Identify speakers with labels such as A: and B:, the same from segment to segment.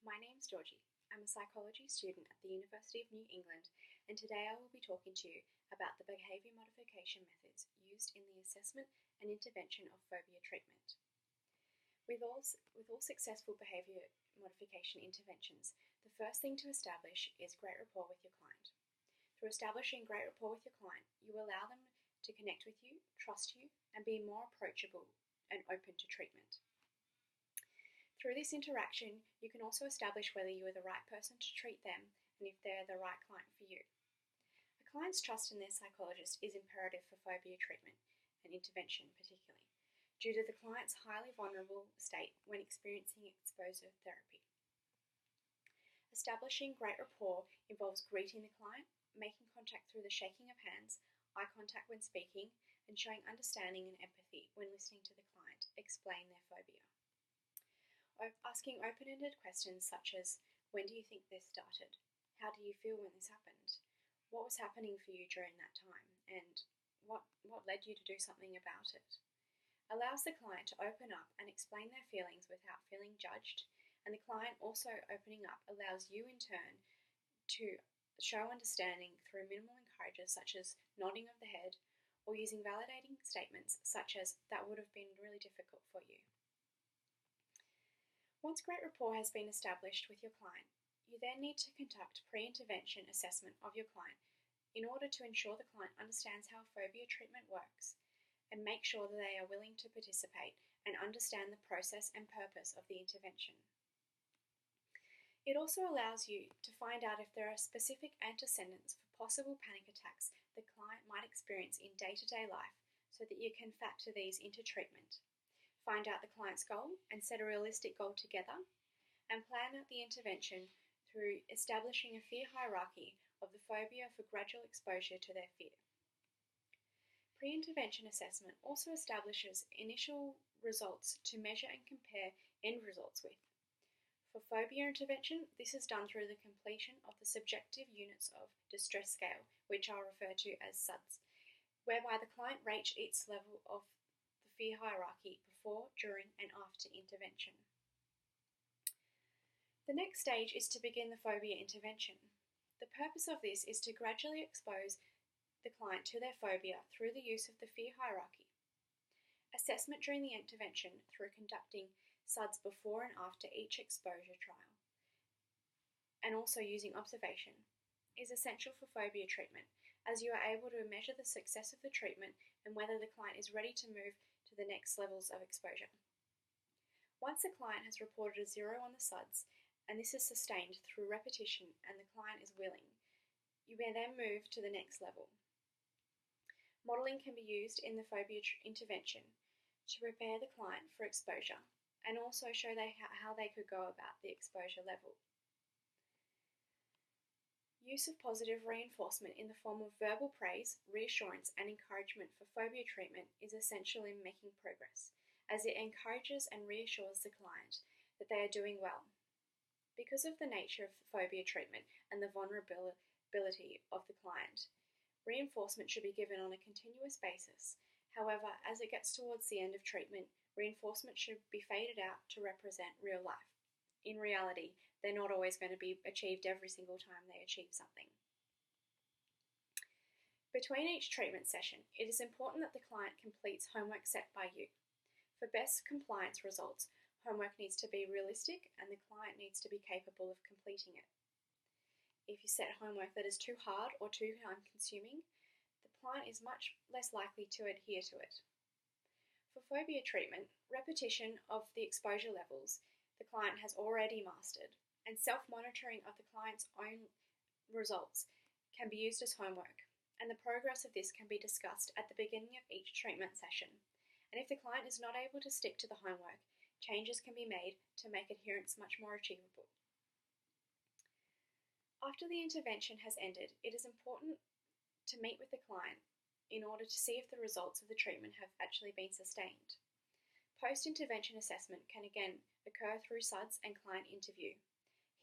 A: My name's Georgie. I'm a psychology student at the University of New England, and today I will be talking to you about the behaviour modification methods used in the assessment and intervention of phobia treatment. With all successful behaviour modification interventions, the first thing to establish is great rapport with your client. Through establishing great rapport with your client, you allow them to connect with you, trust you, and be more approachable and open to treatment. Through this interaction, you can also establish whether you are the right person to treat them and if they're the right client for you. A client's trust in their psychologist is imperative for phobia treatment and intervention particularly, due to the client's highly vulnerable state when experiencing exposure therapy. Establishing great rapport involves greeting the client, making contact through the shaking of hands, eye contact when speaking, and showing understanding and empathy when listening to the client explain their phobia. Asking open-ended questions such as, when do you think this started? How do you feel when this happened? What was happening for you during that time? And what led you to do something about it? Allows the client to open up and explain their feelings without feeling judged, and the client also opening up allows you in turn to show understanding through minimal encouragers such as nodding of the head or using validating statements such as, that would have been really difficult for you. Once great rapport has been established with your client, you then need to conduct pre-intervention assessment of your client in order to ensure the client understands how phobia treatment works and make sure that they are willing to participate and understand the process and purpose of the intervention. It also allows you to find out if there are specific antecedents for possible panic attacks the client might experience in day-to-day life so that you can factor these into treatment. Find out the client's goal and set a realistic goal together, and plan out the intervention through establishing a fear hierarchy of the phobia for gradual exposure to their fear. Pre-intervention assessment also establishes initial results to measure and compare end results with. For phobia intervention, this is done through the completion of the subjective units of distress scale, which I'll refer to as SUDS, whereby the client rates each level of the fear hierarchy before, during, and after intervention. The next stage is to begin the phobia intervention. The purpose of this is to gradually expose the client to their phobia through the use of the fear hierarchy. Assessment during the intervention through conducting SUDS before and after each exposure trial, and also using observation, is essential for phobia treatment, as you are able to measure the success of the treatment and whether the client is ready to move to the next levels of exposure. Once the client has reported a 0 on the SUDS, and this is sustained through repetition and the client is willing, you may then move to the next level. Modelling can be used in the phobia intervention to prepare the client for exposure and also show how they could go about the exposure level. Use of positive reinforcement in the form of verbal praise, reassurance, and encouragement for phobia treatment is essential in making progress, as it encourages and reassures the client that they are doing well. Because of the nature of phobia treatment and the vulnerability of the client, reinforcement should be given on a continuous basis. However, as it gets towards the end of treatment, reinforcement should be faded out to represent real life. In reality, they're not always going to be achieved every single time they achieve something. Between each treatment session, it is important that the client completes homework set by you. For best compliance results, homework needs to be realistic and the client needs to be capable of completing it. If you set homework that is too hard or too time-consuming, the client is much less likely to adhere to it. For phobia treatment, repetition of the exposure levels the client has already mastered and self-monitoring of the client's own results can be used as homework, and the progress of this can be discussed at the beginning of each treatment session. And if the client is not able to stick to the homework, changes can be made to make adherence much more achievable. After the intervention has ended, it is important to meet with the client in order to see if the results of the treatment have actually been sustained. Post-intervention assessment can again occur through SUDS and client interview.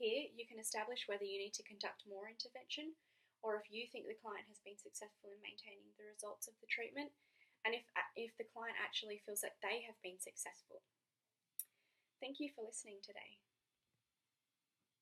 A: Here, you can establish whether you need to conduct more intervention or if you think the client has been successful in maintaining the results of the treatment, and if the client actually feels that they have been successful. Thank you for listening today.